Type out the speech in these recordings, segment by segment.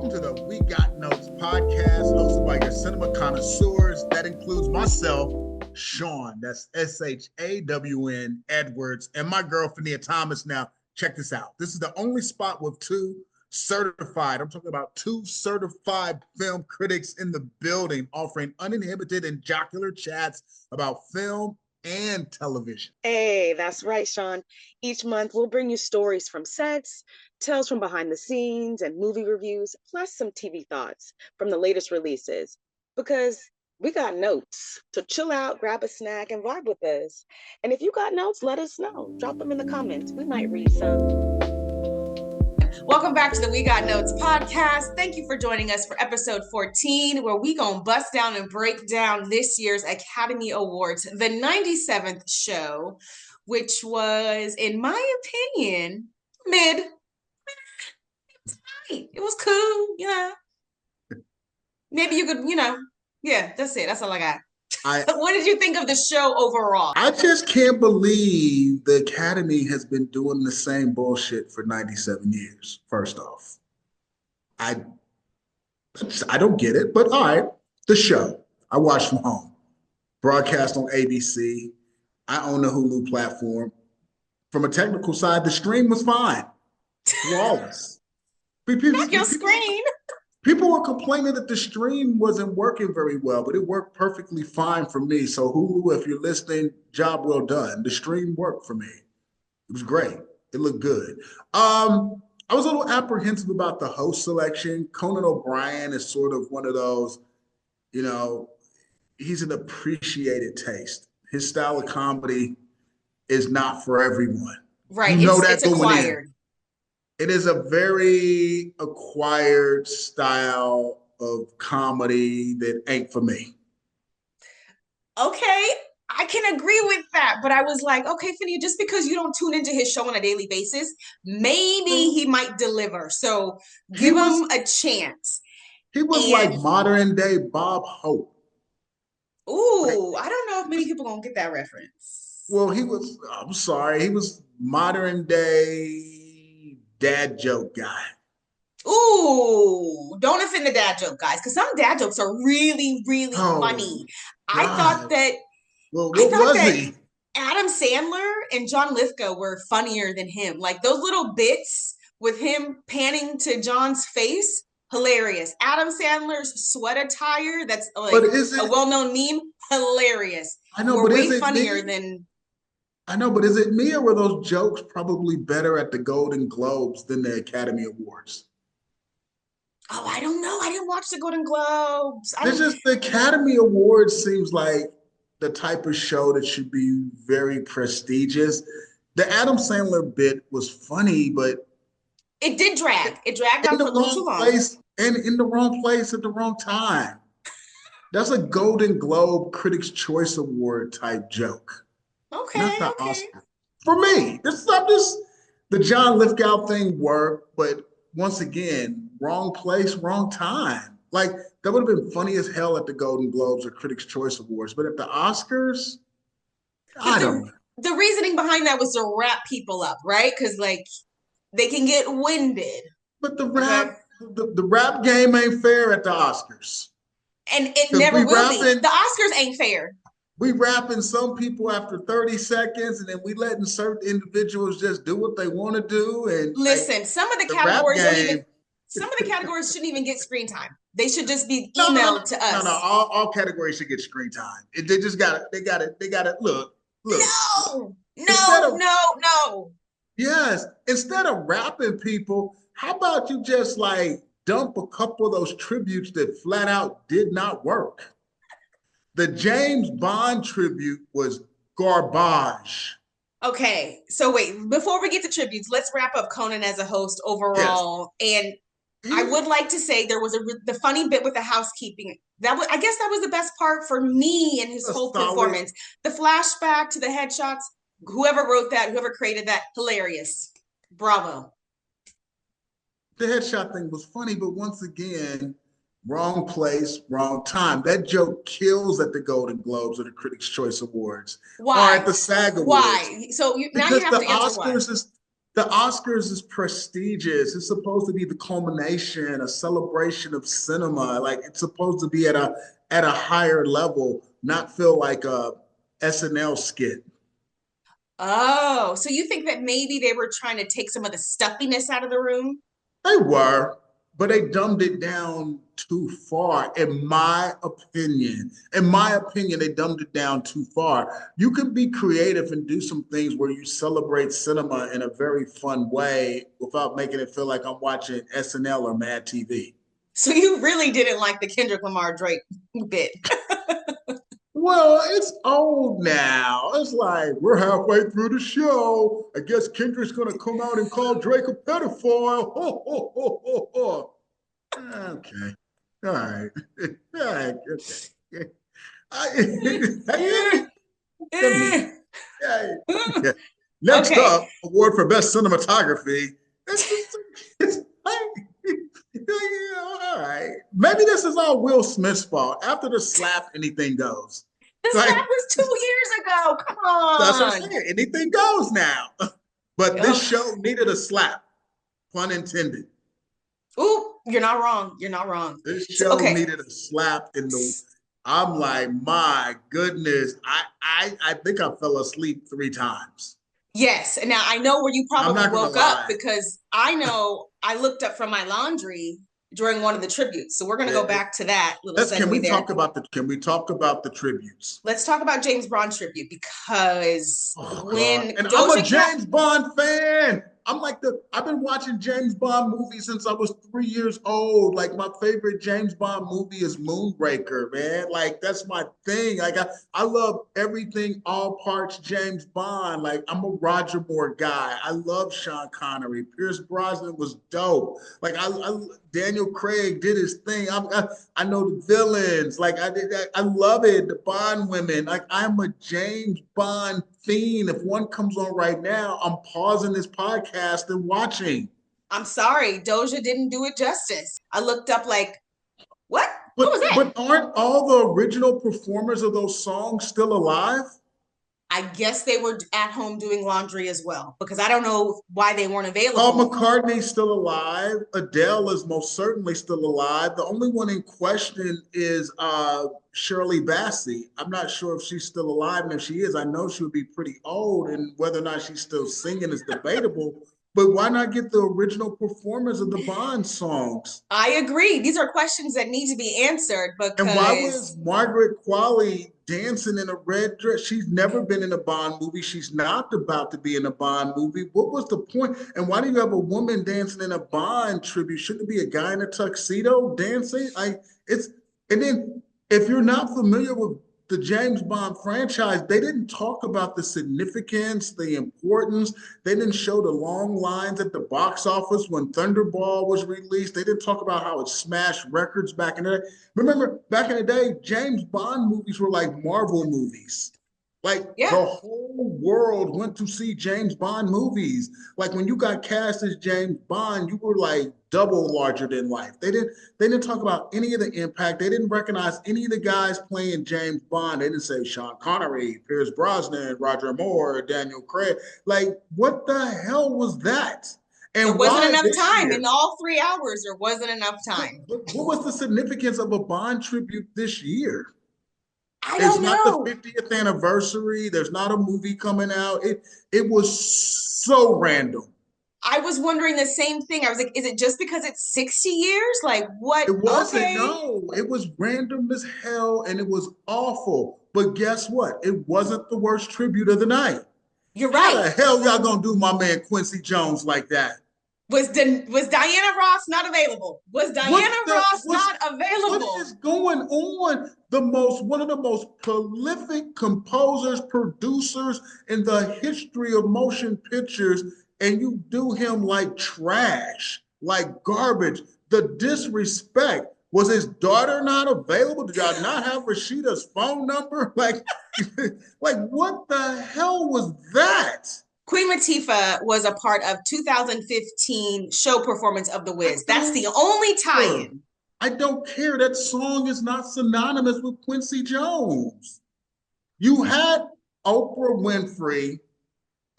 Welcome to the We Got Notes podcast, hosted by your cinema connoisseurs. That includes myself, Shawn, that's Shawn Edwards, and my girl, Fahnia Thomas. Now, check this out. This is the only spot with two certified, I'm talking about two certified film critics in the building, offering uninhibited and jocular chats about film and television. Hey, that's right, Shawn. Each month, we'll bring you stories from sets, tales from behind the scenes, and movie reviews, plus some TV thoughts from the latest releases. Because we got notes. So chill out, grab a snack, and vibe with us. And if you got notes, let us know. Drop them in the comments. We might read some. Welcome back to the We Got Notes podcast. Thank you for joining us for episode 14, where we gonna bust down and break down this year's Academy Awards, the 97th show, which was, in my opinion, mid. It was cool, you know. Maybe you could, yeah, that's it. That's all I got. What did you think of the show overall? I just can't believe the Academy has been doing the same bullshit for 97 years, first off. I don't get it, but all right, the show. I watched from home. Broadcast on ABC. I own the Hulu platform. From a technical side, the stream was fine. Flawless. Not your screen. People were complaining that the stream wasn't working very well, but it worked perfectly fine for me. So Hulu, if you're listening, job well done. The stream worked for me. It was great. It looked good. I was a little apprehensive about the host selection. Conan O'Brien is sort of one of those, he's an appreciated taste. His style of comedy is not for everyone. Right. It's acquired. It is a very acquired style of comedy that ain't for me. Okay, I can agree with that, but I was like, okay, Fahnia, just because you don't tune into his show on a daily basis, maybe he might deliver. So give him a chance. He was like modern day Bob Hope. Ooh, I don't know if many people gonna get that reference. Well, he was modern day dad joke guy. Ooh, don't offend the dad joke guys, because some dad jokes are really, really funny. God. I thought that Adam Sandler and John Lithgow were funnier than him. Like those little bits with him panning to John's face, hilarious. Adam Sandler's sweat attire, that's like a well-known meme, hilarious. I know, but way funnier than. I know, but is it me or were those jokes probably better at the Golden Globes than the Academy Awards? Oh, I don't know. I didn't watch the Golden Globes. The Academy Awards seems like the type of show that should be very prestigious. The Adam Sandler bit was funny, but it did drag. It dragged on for a little too long. And in the wrong place at the wrong time. That's a Golden Globe Critics' Choice Award type joke. Okay. Not the Oscar. For me, the John Lithgow thing worked, but once again, wrong place, wrong time. Like that would have been funny as hell at the Golden Globes or Critics' Choice Awards, but at the Oscars, I don't know. The reasoning behind that was to wrap people up, right? Because like they can get winded. But the rap game ain't fair at the Oscars, and it never will be. The Oscars ain't fair. We wrapping some people after 30 seconds, and then we letting certain individuals just do what they want to do. And listen, some of the categories shouldn't even get screen time. They should just be emailed to us. No, all categories should get screen time. They got it. Look. No. Yes, instead of rapping people, how about you just like dump a couple of those tributes that flat out did not work? The James Bond tribute was garbage. Okay, so wait, before we get to tributes, let's wrap up Conan as a host overall. Yes. And I would like to say there was the funny bit with the housekeeping. I guess that was the best part for me and his whole performance. The flashback to the headshots, whoever wrote that, whoever created that, hilarious. Bravo. The headshot thing was funny, but once again, wrong place, wrong time. That joke kills at the Golden Globes or the Critics' Choice Awards. Why? Or at the SAG Awards. Why? So now you have to answer why. the Oscars is prestigious. It's supposed to be the culmination, a celebration of cinema. Like it's supposed to be at a higher level, not feel like a SNL skit. Oh, so you think that maybe they were trying to take some of the stuffiness out of the room? They were, but they dumbed it down too far, in my opinion. In my opinion, they dumbed it down too far. You can be creative and do some things where you celebrate cinema in a very fun way without making it feel like I'm watching SNL or Mad TV. So you really didn't like the Kendrick Lamar Drake bit. Well, it's old now. It's like we're halfway through the show. I guess Kendrick's gonna come out and call Drake a pedophile. Ho, ho, ho, ho, ho. Okay. All right. All right. Okay. I, yeah. Next Okay. up, award for best cinematography. It's like, yeah, all right. Maybe this is all Will Smith's fault. After the slap, anything goes. The Like, slap was 2 years ago. Come that's what I'm on. saying. Anything goes now. But Ugh. this show needed a slap, pun intended. Ooh, you're not wrong. You're not wrong. This So, show okay. needed a slap in the. I'm like, my goodness. I think I fell asleep 3 times. Yes. And now I know where you I'm probably not gonna woke up lie. because I know I looked up from my laundry during one of the tributes. So we're going to go Yeah. back to that little Can we segue there. talk about the tributes? Let's talk about James Bond tribute because when And I'm a Doja Cat, James Bond fan. I've been watching James Bond movies since I was 3 years old. Like my favorite James Bond movie is Moonraker, man. Like that's my thing. Like I love everything, all parts James Bond. Like I'm a Roger Moore guy. I love Sean Connery. Pierce Brosnan was dope. Like Daniel Craig did his thing. I know the villains. Like I love it. The Bond women. Like I'm a James Bond fiend. If one comes on right now, I'm pausing this podcast and watching. I'm sorry, Doja didn't do it justice. I looked up like, what? What was that? But aren't all the original performers of those songs still alive? I guess they were at home doing laundry as well because I don't know why they weren't Paul available. McCartney's still alive. Adele is most certainly still alive. The only one in question is Shirley Bassey. I'm not sure if she's still alive, and if she is, I know she would be pretty old, and whether or not she's still singing is debatable. But why not get the original performers of the Bond songs? I agree. These are questions that need to be answered And why was because Margaret Qualley dancing in a red dress? She's never been in a Bond movie. She's not about to be in a Bond movie. What was the point? And why do you have a woman dancing in a Bond tribute? Shouldn't it be a guy in a tuxedo dancing? And then if you're not familiar with the James Bond franchise, they didn't talk about the significance, the importance. They didn't show the long lines at the box office when Thunderball was released. They didn't talk about how it smashed records back in the day. Remember, back in the day, James Bond movies were like Marvel movies. Like yeah, the whole world went to see James Bond movies. Like when you got cast as James Bond, you were like double larger than life. They didn't talk about any of the impact. They didn't recognize any of the guys playing James Bond. They didn't say Sean Connery, Pierce Brosnan, Roger Moore, Daniel Craig. Like what the hell was that? And there wasn't why enough this time year? in all 3 hours. There wasn't enough time. What was the significance of a Bond tribute this year? I It's don't not the know. 50th anniversary. There's not a movie coming out. It was so random. I was wondering the same thing. I was like, is it just because it's 60 years? Like what? It wasn't, Okay. no. It was random as hell and it was awful. But guess what? It wasn't the worst tribute of the night. You're How right. the hell y'all gonna do my man Quincy Jones like that? Was Diana Ross not available? Was Diana Ross not available? What is going on? One of the most prolific composers, producers in the history of motion pictures, and you do him like trash, like garbage. The disrespect. Was his daughter not available? Did y'all not have Rashida's phone number? Like what the hell was that? Queen Latifah was a part of 2015 show performance of The Wiz. That's the only tie-in. I don't care. That song is not synonymous with Quincy Jones. You had Oprah Winfrey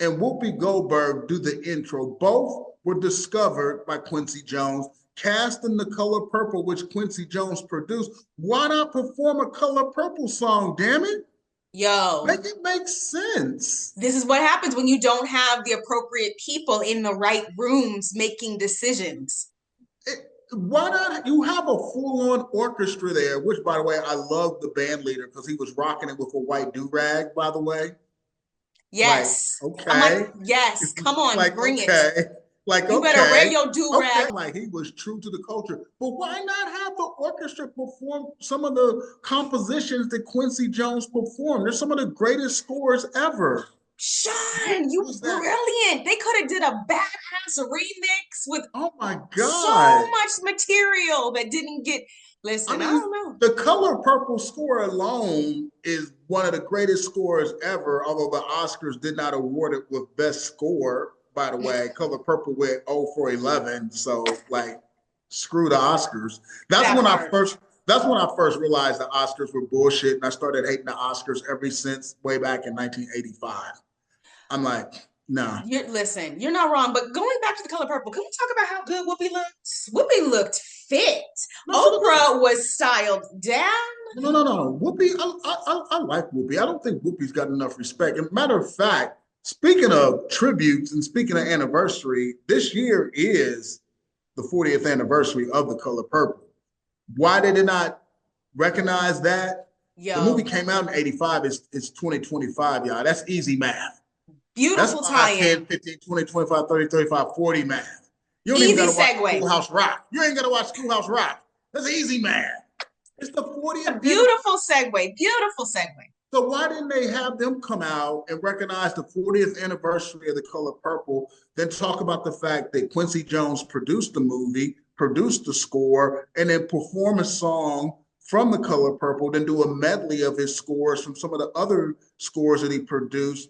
and Whoopi Goldberg do the intro. Both were discovered by Quincy Jones, cast in The Color Purple, which Quincy Jones produced. Why not perform a Color Purple song, damn it? Yo, Make it make sense. this is what happens when you don't have the appropriate people in the right rooms making decisions. Why not? You have a full-on orchestra there, which, by the way, I love the band leader because he was rocking it with a white do-rag, by the way. Yes. Like, okay. I'm like, yes, come on, like, bring okay. it. Like, you okay. better wear your do-rag. Okay. Like, he was true to the culture. But why not have the orchestra perform some of the compositions that Quincy Jones performed? They're some of the greatest scores ever. Shawn, you brilliant. They could have did a badass remix with oh my God, so much material that didn't get. Listen, I don't know. The Color Purple score alone is one of the greatest scores ever, although the Oscars did not award it with Best Score, by the way. Color Purple went 0 for 11, so like screw the Oscars. That's when I first realized the Oscars were bullshit, and I started hating the Oscars ever since way back in 1985. I'm like, nah. Listen, you're not wrong, but going back to The Color Purple, can we talk about how good Whoopi looked? Whoopi looked fit. Oprah was styled down. No. Whoopi, I like Whoopi. I don't think Whoopi's got enough respect. And matter of fact, speaking of tributes and speaking of anniversary, this year is the 40th anniversary of The Color Purple. Why did it not recognize that? Yo. The movie came out in 85. It's 2025, y'all. That's easy math. Beautiful tie-in. 10, 15, 20, 25, 30, 35, 40 math. You don't easy even gotta segue. watch Schoolhouse Rock. You ain't got to watch Schoolhouse Rock. That's easy math. It's the 40th. Beautiful segue. Beautiful segue. So why didn't they have them come out and recognize the 40th anniversary of The Color Purple, then talk about the fact that Quincy Jones produced the movie, produced the score, and then perform a song from The Color Purple, then do a medley of his scores from some of the other scores that he produced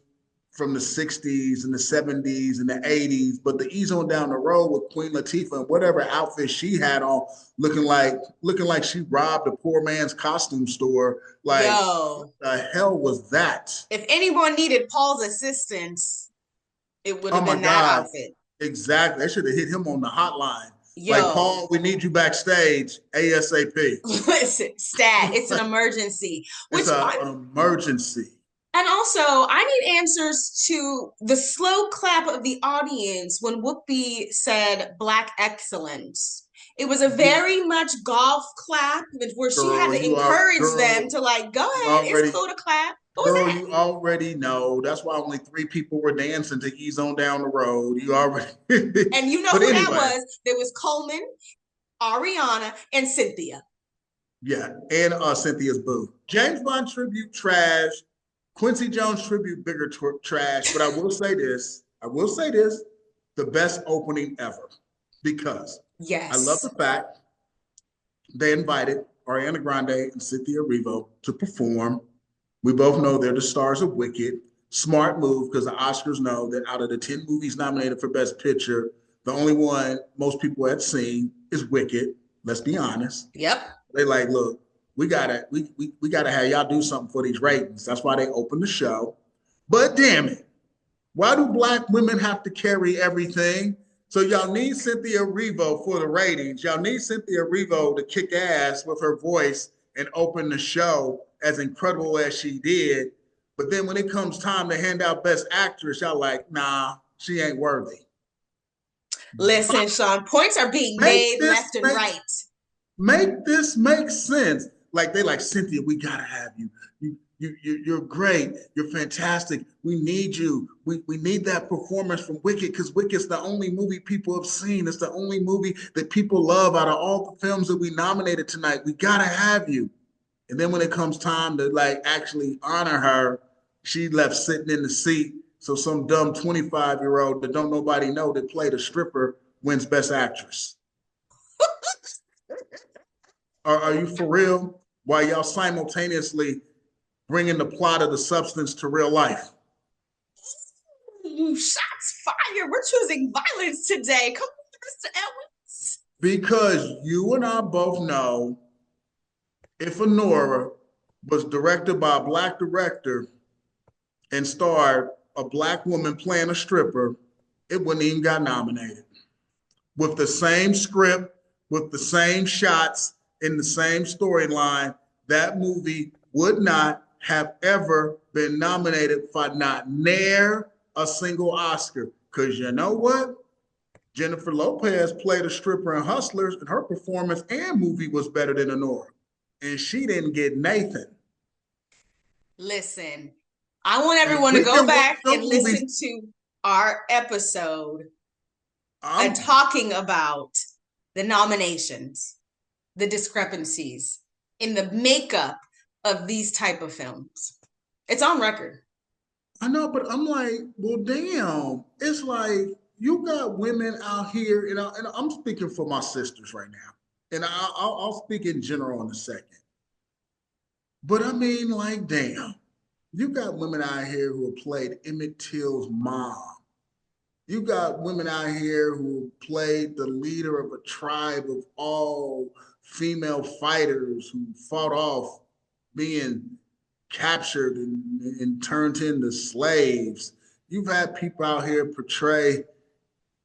from the 60s and the 70s and the 80s, but the ease on down the road with Queen Latifah and whatever outfit she had on, looking like she robbed a poor man's costume store. Like, yo, what the hell was that? If anyone needed Paul's assistance, it would have been that outfit. Exactly. They should have hit him on the hotline. Yo. Like, Paul, we need you backstage ASAP. Listen, stat, it's an emergency. It's an emergency. And also, I need answers to the slow clap of the audience when Whoopi said Black excellence. It was a very much golf clap where she had to encourage them to like, go ahead, it's cool to clap. Girl, you already know. That's why only 3 people were dancing to Ease On Down the Road. You already. And you know who that was? There was Coleman, Ariana, and Cynthia. Yeah, and Cynthia's boo. James Bond tribute, trash. Quincy Jones tribute, bigger trash. But I will say this, the best opening ever. Because I love the fact they invited Ariana Grande and Cynthia Erivo to perform. We both know they're the stars of Wicked. Smart move, because the Oscars know that out of the 10 movies nominated for Best Picture, the only one most people had seen is Wicked. Let's be honest. Yep. They like, look, we gotta have y'all do something for these ratings. That's why they opened the show. But damn it, why do Black women have to carry everything? So y'all need Cynthia Erivo for the ratings. Y'all need Cynthia Erivo to kick ass with her voice and open the show as incredible as she did. But then when it comes time to hand out Best Actress, y'all like, nah, she ain't worthy. Listen, Shawn, points are being made left and right. Make this make sense. Like, they like, Cynthia, we gotta have you. You're great. You're fantastic. We need you. We need that performance from Wicked, because Wicked's the only movie people have seen. It's the only movie that people love out of all the films that we nominated tonight. We gotta have you. And then when it comes time to like actually honor her, she left sitting in the seat. So some dumb 25-year-old that don't nobody know that played a stripper wins Best Actress. Are you for real? While y'all simultaneously bringing the plot of The Substance to real life. Shots fired. We're choosing violence today. Come on, Mr. Edwards. Because you and I both know if Anora was directed by a Black director and starred a black woman playing a stripper, it wouldn't even got nominated. With the same script, with the same shots, in the same storyline, that movie would not have ever been nominated for not near a single Oscar. Because you know what? Jennifer Lopez played a stripper in Hustlers, and her performance and movie was better than Anora. And she didn't get Nathan. Listen, I want everyone to go back and listen to our episode and talking about the nominations, the discrepancies in the makeup of these type of films. It's on record. I know, but I'm like, well, damn. It's like you got women out here, and I'm speaking for my sisters right now, and I'll speak in general in a second. But I mean, like, damn, you got women out here who have played Emmett Till's mom. You got women out here who played the leader of a tribe of all female fighters who fought off being captured and turned into slaves. You've had people out here portray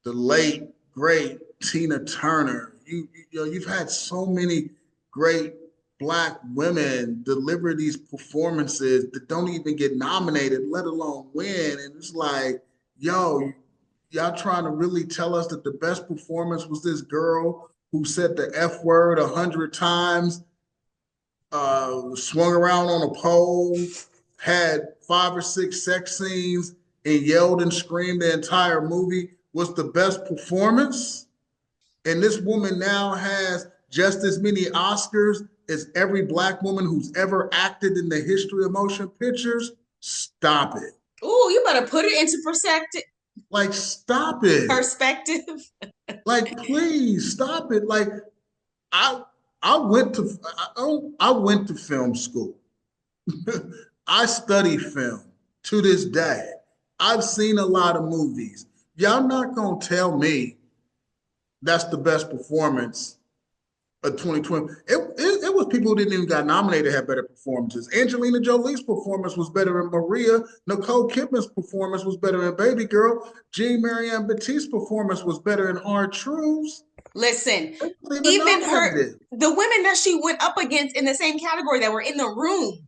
the late, great Tina Turner. You've had so many great Black women deliver these performances that don't even get nominated, let alone win. And it's like, yo, y'all trying to really tell us that the best performance was this girl who said the F word 100 times, swung around on a pole, had 5 or 6 sex scenes, and yelled and screamed the entire movie was the best performance? And this woman now has just as many Oscars as every Black woman who's ever acted in the history of motion pictures? Stop it. Ooh, you better put it into perspective. Like, stop it. Perspective. Like, please stop it. Like, I went to film school. I study film to this day. I've seen a lot of movies. Y'all not gonna tell me that's the best performance of 2020. It was people who didn't even got nominated had better performances. Angelina Jolie's performance was better in Maria. Nicole Kidman's performance was better in Baby Girl. Jean Marianne Baptiste's performance was better in Hard Truths. Listen, even the women that she went up against in the same category that were in the room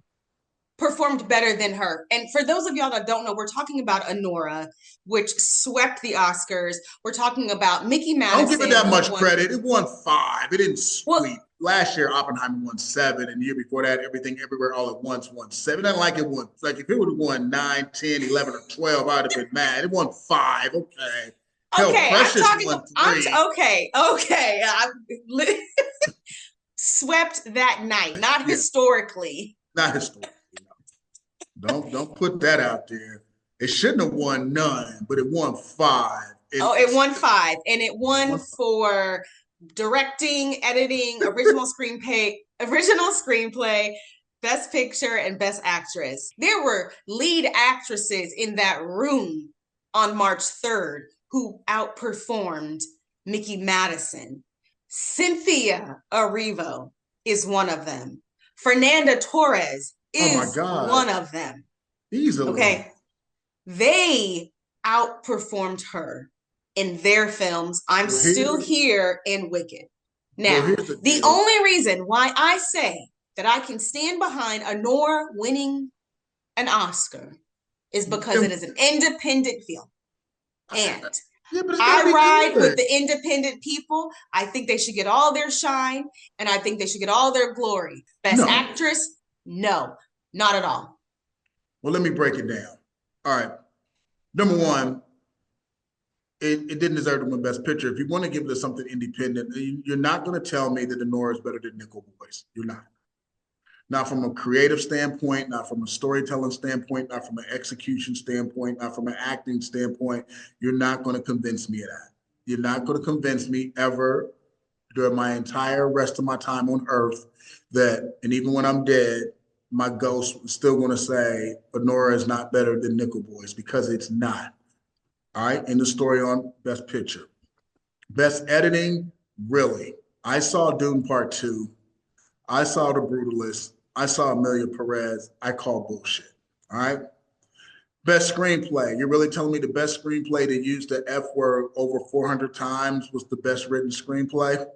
performed better than her. And for those of y'all that don't know, we're talking about Anora, which swept the Oscars. We're talking about Mickey Madison. Don't give it that much credit. It won 5. It didn't sweep. Last year, Oppenheimer won 7, and the year before that, Everything Everywhere All at Once won 7. I like it won. Like, if it would have won 9, 10, 11, or 12, I'd have been mad. It won 5. Okay. Hell, okay, Precious won 3. Okay. Swept that night, not historically. Not historically. Don't put that out there. It shouldn't have won none, but it won 5. It won 5, and it won for directing, editing, original screenplay, best picture, and best actress. There were lead actresses in that room on March 3rd who outperformed Mickey Madison. Cynthia Erivo is one of them. Fernanda Torres is one of them. Easily. Okay. They outperformed her in their films. I'm Still Here and Wicked. Now, the only reason why I say that I can stand behind Anora winning an Oscar is because it is an independent film. And I ride with the independent people. I think they should get all their shine, and I think they should get all their glory. Best actress? No, not at all. Well, let me break it down. All right. Number one, it didn't deserve to win Best Picture. If you want to give it to something independent, you're not going to tell me that Anora is better than Nickel Boys. You're not. Not from a creative standpoint, not from a storytelling standpoint, not from an execution standpoint, not from an acting standpoint. You're not going to convince me of that. You're not going to convince me ever during my entire rest of my time on Earth that, and even when I'm dead, my ghost is still going to say Anora is not better than Nickel Boys, because it's not. All right, in the story on Best Picture. Best Editing, really. I saw Dune Part 2. I saw The Brutalist. I saw Amelia Perez. I call bullshit. All right. Best screenplay. You're really telling me the best screenplay that used the F word over 400 times was the best written screenplay?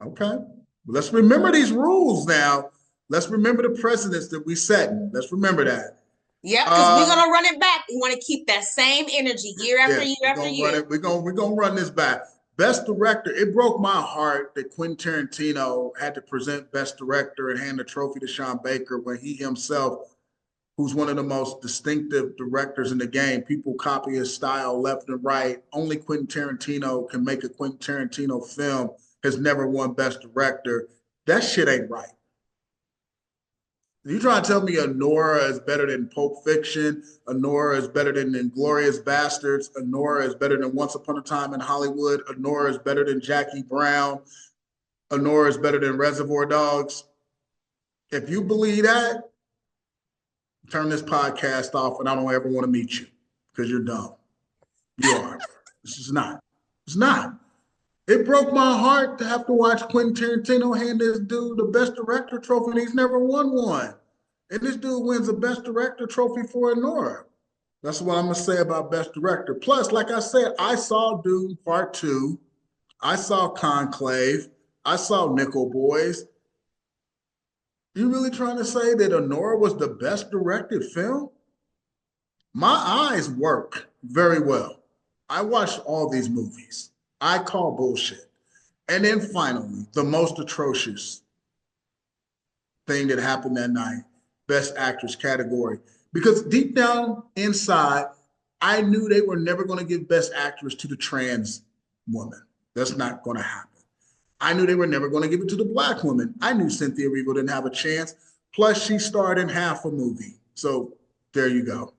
Okay. Let's remember these rules now. Let's remember the precedents that we set. Let's remember that. Yep, because we're gonna run it back. We want to keep that same energy year after year after year. We're gonna run this back. Best director. It broke my heart that Quentin Tarantino had to present best director and hand the trophy to Sean Baker when he himself, who's one of the most distinctive directors in the game, people copy his style left and right. Only Quentin Tarantino can make a Quentin Tarantino film. Has never won best director. That shit ain't right. You trying to tell me Anora is better than Pulp Fiction? Anora is better than Inglourious Bastards? Anora is better than Once Upon a Time in Hollywood? Anora is better than Jackie Brown? Anora is better than Reservoir Dogs? If you believe that, turn this podcast off and I don't ever want to meet you because you're dumb. You are. This is not. It's not. It broke my heart to have to watch Quentin Tarantino hand this dude the best director trophy and he's never won one. And this dude wins the best director trophy for Anora. That's what I'm going to say about best director. Plus, like I said, I saw Dune Part 2. I saw Conclave. I saw Nickel Boys. You really trying to say that Anora was the best directed film? My eyes work very well. I watched all these movies. I call bullshit. And then finally, the most atrocious thing that happened that night, best actress category. Because deep down inside, I knew they were never going to give best actress to the trans woman. That's not going to happen. I knew they were never going to give it to the black woman. I knew Cynthia Erivo didn't have a chance. Plus, she starred in half a movie. So there you go.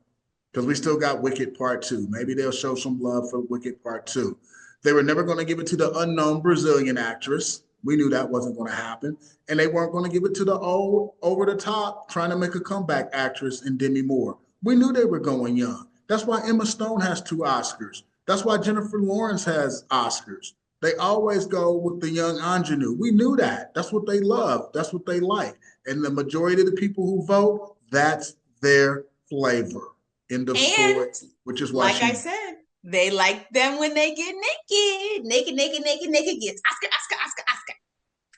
Because we still got Wicked Part 2. Maybe they'll show some love for Wicked Part 2. They were never going to give it to the unknown Brazilian actress. We knew that wasn't going to happen. And they weren't going to give it to the old, over-the-top, trying to make a comeback actress in Demi Moore. We knew they were going young. That's why Emma Stone has 2 Oscars. That's why Jennifer Lawrence has Oscars. They always go with the young ingenue. We knew that. That's what they love. That's what they like. And the majority of the people who vote, that's their flavor. End of story, which is why like I said, they like them when they get naked. Naked gets Oscar.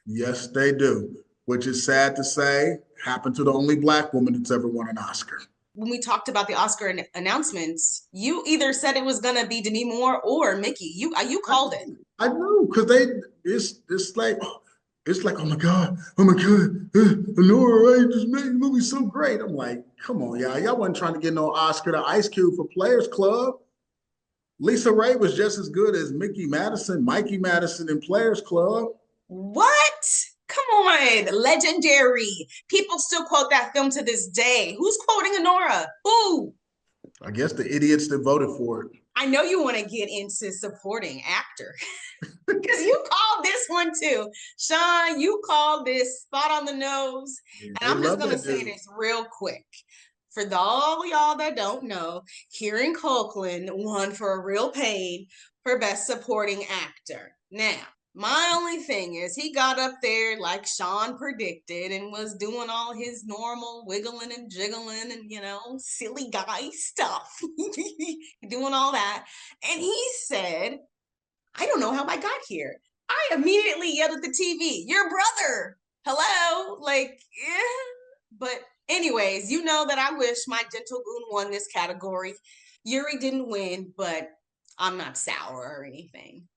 Yes, they do. Which is sad to say, happened to the only black woman that's ever won an Oscar. When we talked about the Oscar announcements, you either said it was gonna be Demi Moore or Mickey. You called it. I know, because it's like oh my god, Anora, right? Just made the movie so great. I'm like, come on, y'all wasn't trying to get no Oscar to Ice Cube for Players Club. Lisa Ray was just as good as Mikey Madison in Players Club. What? Come on, legendary. People still quote that film to this day. Who's quoting Anora? Who? I guess the idiots that voted for it. I know you want to get into supporting actor because you called this one too. Shawn, you called this spot on the nose. Yeah, and I'm just going to say this real quick. For all y'all that don't know, Kieran Culkin won for A Real Pain for Best Supporting Actor. Now, my only thing is he got up there like Shawn predicted and was doing all his normal wiggling and jiggling and, silly guy stuff. Doing all that. And he said, I don't know how I got here. I immediately yelled at the TV, your brother. Hello? But anyways, you know that I wish my gentle goon won this category. Yuri didn't win, but I'm not sour or anything.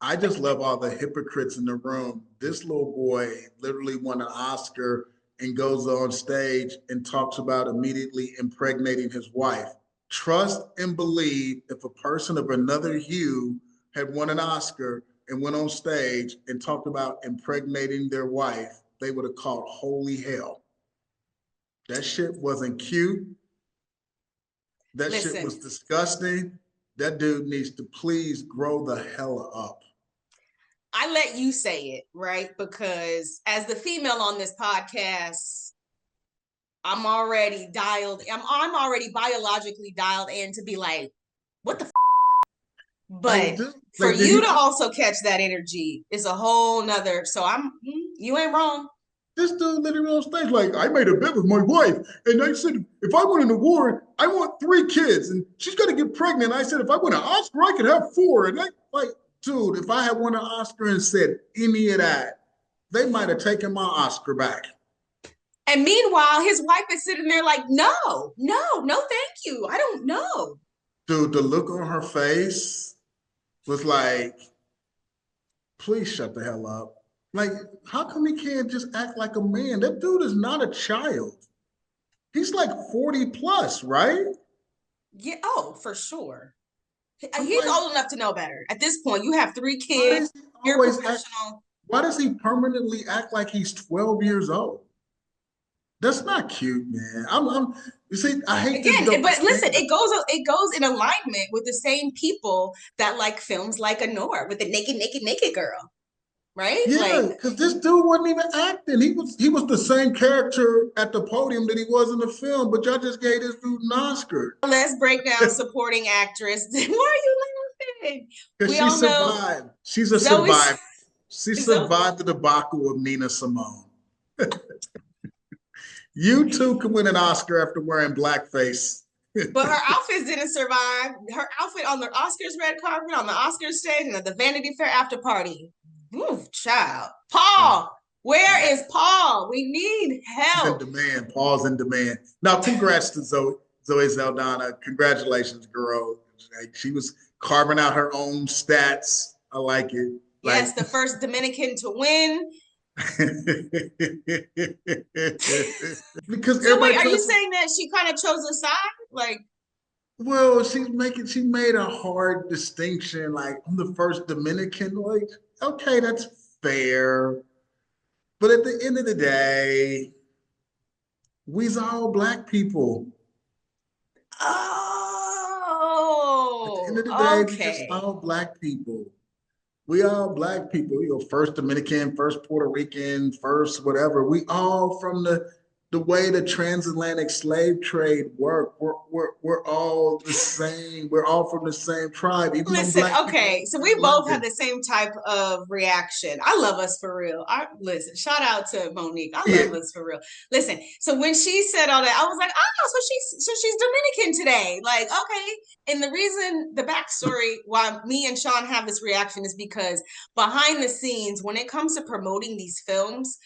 I just love all the hypocrites in the room. This little boy literally won an Oscar and goes on stage and talks about immediately impregnating his wife. Trust and believe if a person of another hue had won an Oscar and went on stage and talked about impregnating their wife, they would have called holy hell. That shit wasn't cute. That shit was disgusting. That dude needs to please grow the hell up. I let you say it, right? Because as the female on this podcast, I'm already biologically dialed in to be like, what the f-? But for you to also catch that energy is a whole nother. So you ain't wrong. This dude literally on stage, like, I made a bet with my wife, and I said, if I win an award, I want 3 kids, and she's gonna get pregnant. I said, if I win an Oscar, I could have 4. And I like, dude, if I had won an Oscar and said any of that, they might have taken my Oscar back. And meanwhile, his wife is sitting there like, no, thank you. I don't know. Dude, the look on her face was like, please shut the hell up. Like, how come he can't just act like a man? That dude is not a child. He's like 40 plus, right? Yeah, oh, for sure. I'm He's like, old enough to know better. At this point, you have 3 kids. You're professional. Why does he permanently act like he's 12 years old? That's not cute, man. You see, I hate again, this. but listen, it goes in alignment with the same people that like films like Anora with the naked girl. Right? Yeah, because this dude wasn't even acting. He was the same character at the podium that he was in the film, but y'all just gave this dude an Oscar. Let's break down supporting actress. Why are you laughing? Because she survived. She's a survivor. She survived the debacle of Nina Simone. You too can win an Oscar after wearing blackface. But her outfits didn't survive. Her outfit on the Oscars red carpet, on the Oscars stage, and at the Vanity Fair after party. Ooh, child. Paul, where is Paul? We need help. He's in demand. Paul's in demand. Now, congrats to Zoe Saldana. Congratulations, girl. She was carving out her own stats. I like it. Yes, the first Dominican to win. Because so wait, are you saying that she kind of chose a side? Like, well, she made a hard distinction. Like, I'm the first Dominican. Like, okay, that's fair. But at the end of the day, we's all black people. Oh, at the end of the day, we just all black people. We all black people, first Dominican, first Puerto Rican, first whatever. We all from the way the transatlantic slave trade worked. We're all the same. We're all from the same tribe. Listen, okay, so we both have the same type of reaction. I love us for real. Listen, shout out to Monique. I love us for real. Listen, so when she said all that, I was like, oh, so she's Dominican today. Like, okay. And the reason, the backstory why me and Shawn have this reaction is because behind the scenes, when it comes to promoting these films,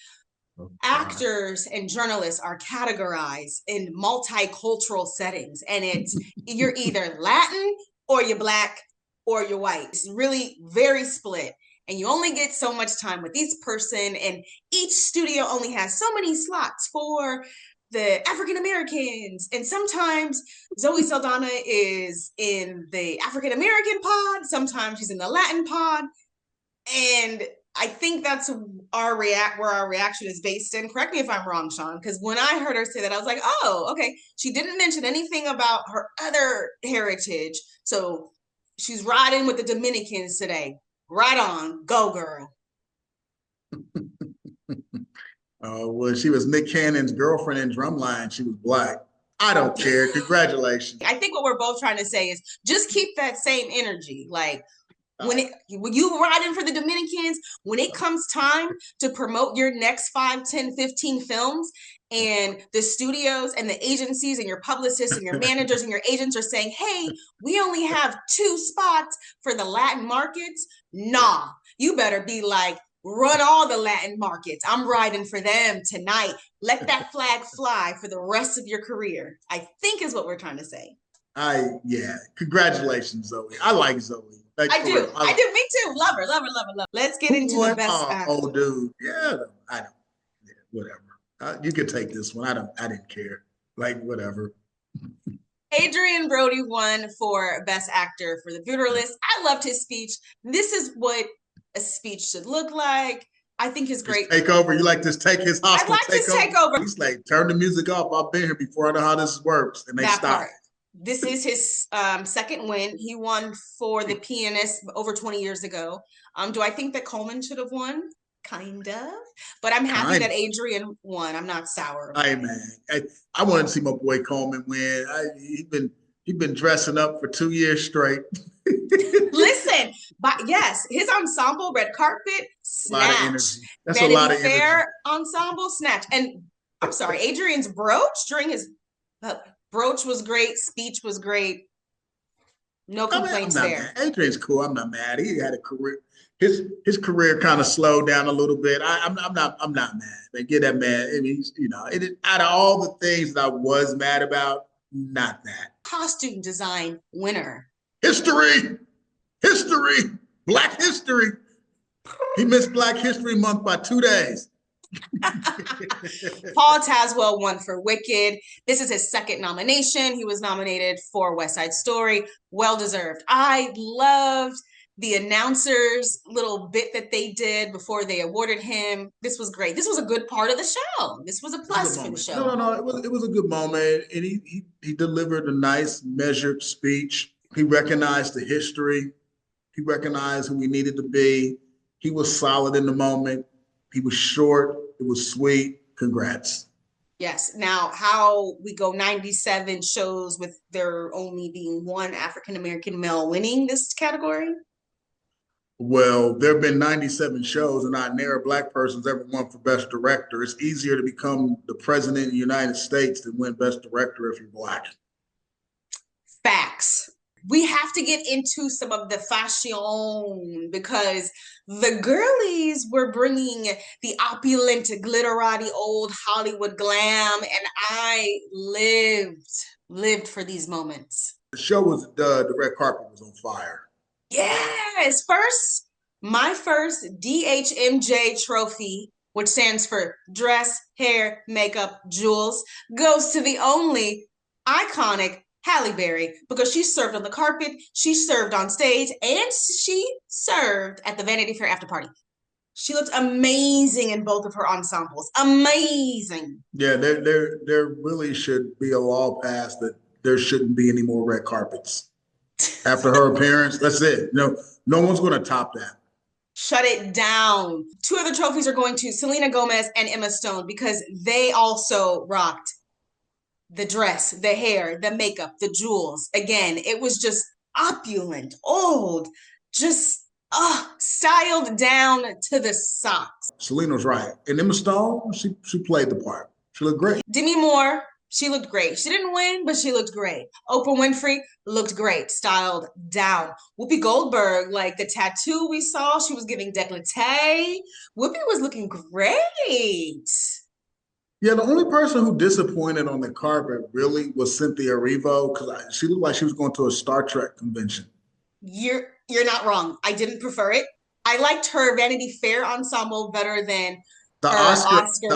actors and journalists are categorized in multicultural settings, and you're either Latin or you're black or you're white. It's really very split, and you only get so much time with each person, and each studio only has so many slots for the African Americans. And sometimes Zoe Saldana is in the African American pod, sometimes she's in the Latin pod, and I think that's where our reaction is based in. Correct me if I'm wrong, Shawn, because when I heard her say that, I was like, oh, okay. She didn't mention anything about her other heritage. So she's riding with the Dominicans today. Right on. Go, girl. Well, she was Nick Cannon's girlfriend in Drumline. She was black. I don't care. Congratulations. I think what we're both trying to say is just keep that same energy. Like, when you riding for the Dominicans, when it comes time to promote your next 5, 10, 15 films, and the studios and the agencies and your publicists and your managers and your agents are saying, hey, we only have 2 spots for the Latin markets. Nah, you better be like, run all the Latin markets. I'm riding for them tonight. Let that flag fly for the rest of your career, I think is what we're trying to say. Congratulations, Zoe. I like Zoe. Like, I do. Me too. Love her. Let's get into the best actor. Oh, dude. Yeah, I don't. Yeah, whatever. You could take this one. I didn't care. Like, whatever. Adrien Brody won for Best Actor for The Brutalist. I loved his speech. This is what a speech should look like. I think his great take over. You like this take his hostile. I like this take over. He's like, turn the music off. I've been here before. I know how this works. And they stop. This is his second win. He won for The Pianist over 20 years ago. Do I think that Coleman should have won? Kind of. But I'm happy that Adrien won. I'm not sour. I wanted to see my boy Coleman win. He's been dressing up for 2 years straight. Listen, But yes, his ensemble, red carpet, A lot of snatch. energy. That's Vanity a lot of Fair energy. ensemble, snatch. And I'm sorry, Adrien's brooch during his brooch was great. Speech was great. No complaints I'm not there. mad. Adrian's cool. I'm not mad. He had a career. His career kind of slowed down a little bit. I'm not mad. They get that man. I mean, out of all the things that I was mad about, not that. Costume design winner. History, Black history. He missed Black History Month by 2 days. Paul Tazewell won for Wicked. This is his second nomination. He was nominated for West Side Story. Well deserved. I loved the announcers' little bit that they did before they awarded him. This was great. This was a good part of the show. This was a plus for the show. No. It was a good moment, and he delivered a nice, measured speech. He recognized the history. He recognized who we needed to be. He was solid in the moment. He was short. It was sweet. Congrats. Yes. Now, how we go 97 shows with there only being one African-American male winning this category? Well, there have been 97 shows, and not near a Black person's ever won for Best Director. It's easier to become the president of the United States than win Best Director if you're Black. Facts. We have to get into some of the fashion because the girlies were bringing the opulent, glitterati old Hollywood glam, and I lived for these moments. The show was the red carpet was on fire. Yes, my first DHMJ trophy, which stands for dress, hair, makeup, jewels, goes to the only iconic Halle Berry, because she served on the carpet, she served on stage, and she served at the Vanity Fair after party. She looked amazing in both of her ensembles. Amazing. Yeah, there really should be a law passed that there shouldn't be any more red carpets. After her appearance, that's it. No one's going to top that. Shut it down. Two other trophies are going to Selena Gomez and Emma Stone because they also rocked the dress, the hair, the makeup, the jewels. Again, it was just opulent, old, just styled down to the socks. Selena's right. And Emma Stone, she played the part. She looked great. Demi Moore, she looked great. She didn't win, but she looked great. Oprah Winfrey looked great, styled down. Whoopi Goldberg, like the tattoo we saw, she was giving décolleté. Whoopi was looking great. Yeah, the only person who disappointed on the carpet really was Cynthia Erivo because she looked like she was going to a Star Trek convention. You're not wrong. I didn't prefer it. I liked her Vanity Fair ensemble better than the her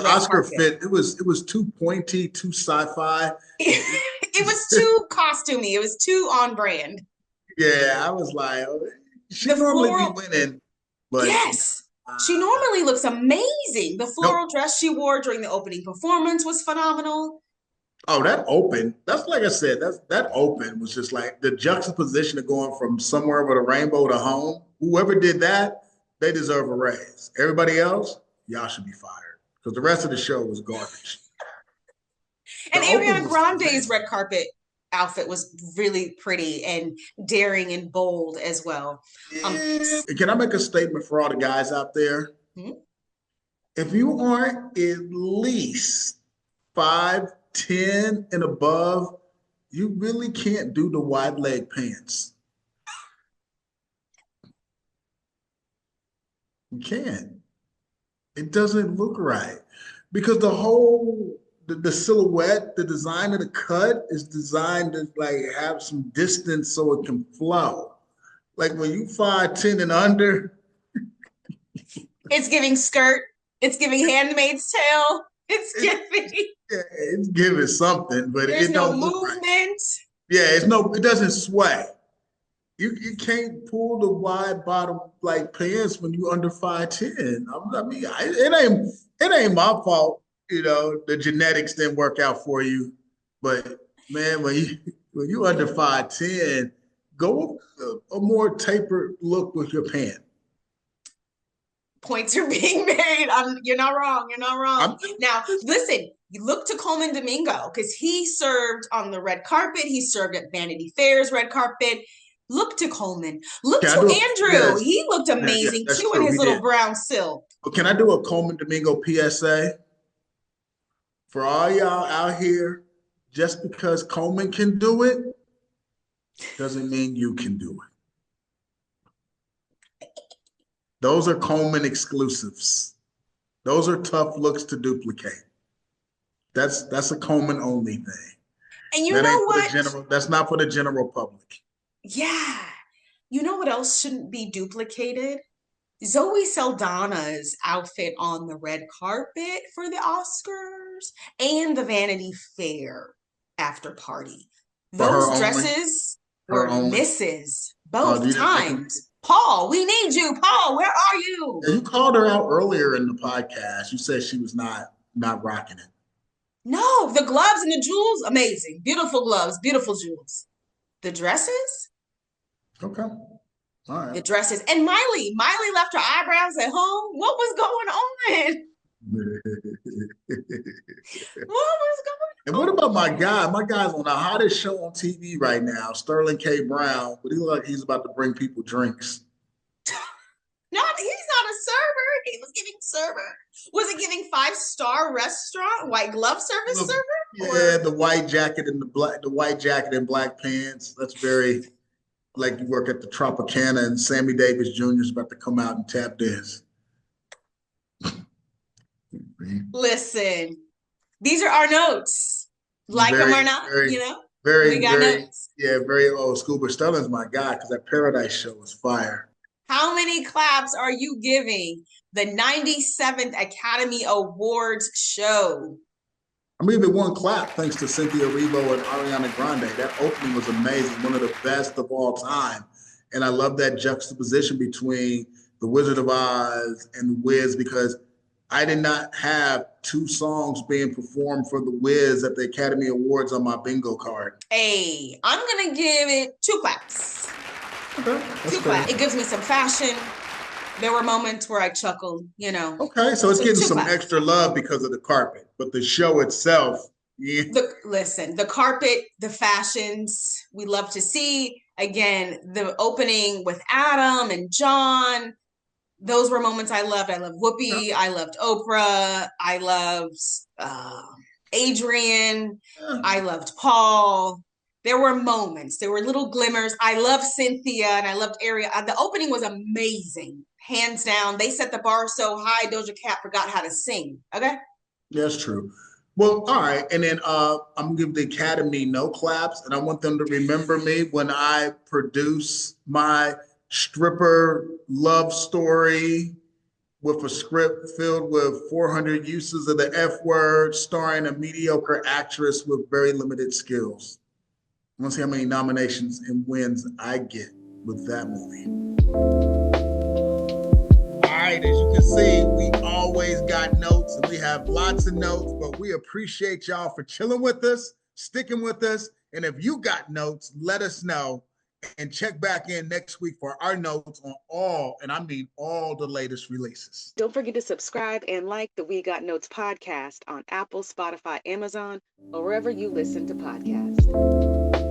Oscar fit. It was too pointy, too sci-fi. It was too costumey. It was too on brand. Yeah, I was like, she normally be winning, but yes. She normally looks amazing. The floral dress she wore during the opening performance was phenomenal. Oh, that open. That's like I said, that open was just like the juxtaposition of going from somewhere over the rainbow to home. Whoever did that, they deserve a raise. Everybody else, y'all should be fired because the rest of the show was garbage. And Ariana Grande's red carpet outfit was really pretty and daring and bold as well. Can I make a statement for all the guys out there? Mm-hmm. If you aren't at least 5'10" and above, you really can't do the wide leg pants. You can't. It doesn't look right because the silhouette, the design of the cut is designed to like have some distance so it can flow. Like when you 5'10" and under, it's giving skirt. It's giving Handmaid's Tale. It's giving something, but there's it no don't movement. Look right. Yeah, it doesn't sway. You can't pull the wide bottom like pants when you under 5'10". I mean, it ain't my fault. The genetics didn't work out for you, but man, when you under 5'10", go a more tapered look with your pant. Points are being made. You're not wrong. Now, listen, you look to Coleman Domingo because he served on the red carpet. He served at Vanity Fair's red carpet. Look to Coleman. Look Can to I do Andrew. yes. He looked amazing That's too true. in his He little did. brown silk. But can I do a Coleman Domingo PSA for all y'all out here? Just because Coleman can do it doesn't mean you can do it. Those are Coleman exclusives. Those are tough looks to duplicate. That's a Coleman only thing. And you That know ain't for what? the general. That's not for the general public. Yeah. You know what else shouldn't be duplicated? Zoe Saldana's outfit on the red carpet for the Oscars and the Vanity Fair after party. For her Those only. dresses Her were only. misses Oh, both you didn't like them? times. Paul, we need you. Paul, where are you? Yeah, you called her out earlier in the podcast. You said she was not rocking it. No, the gloves and the jewels, amazing. Beautiful gloves, beautiful jewels. The dresses? Okay. All right. The dresses. And Miley left her eyebrows at home. What was going on? What was going on? And what about my guy? My guy's on the hottest show on TV right now, Sterling K. Brown, but he looks like he's about to bring people drinks. No, he's not a server. He was giving server. Was it giving 5-star restaurant, white glove service Look, server? yeah, the white jacket and the white jacket and black pants. That's very like you work at the Tropicana and Sammy Davis Jr. is about to come out and tap dance. Listen, these are our notes. Like them or not, very, you know? Very, We got very, notes. yeah, very old school. But Sterling's my guy because that Paradise show was fire. How many claps are you giving the 97th Academy Awards show? I'm giving one clap thanks to Cynthia Erivo and Ariana Grande. That opening was amazing, one of the best of all time. And I love that juxtaposition between The Wizard of Oz and The Wiz because I did not have 2 songs being performed for The Wiz at the Academy Awards on my bingo card. Hey, I'm going to give it 2 claps. Okay, 2 claps. It gives me some fashion. There were moments where I chuckled, you know. Okay, so it's getting some claps. extra love because of the carpet, but the show itself, yeah. Listen, the carpet, the fashions, we love to see. Again, the opening with Adam and John, those were moments I loved. I loved Whoopi. Yeah. I loved Oprah. I loved Adrien. Yeah. I loved Paul. There were moments. There were little glimmers. I loved Cynthia and I loved Ariel. The opening was amazing. Hands down. They set the bar so high, Doja Cat forgot how to sing. Okay? That's true. Well, all right. And then I'm going to give the Academy no claps. And I want them to remember me when I produce my stripper love story with a script filled with 400 uses of the F word, starring a mediocre actress with very limited skills. I want to see how many nominations and wins I get with that movie. All right, as you can see, we always got notes and we have lots of notes, but we appreciate y'all for chilling with us, sticking with us. And if you got notes, let us know and check back in next week for our notes on all, and I mean all the latest releases. Don't forget to subscribe and like the We Got Notes podcast on Apple, Spotify, Amazon, or wherever you listen to podcasts.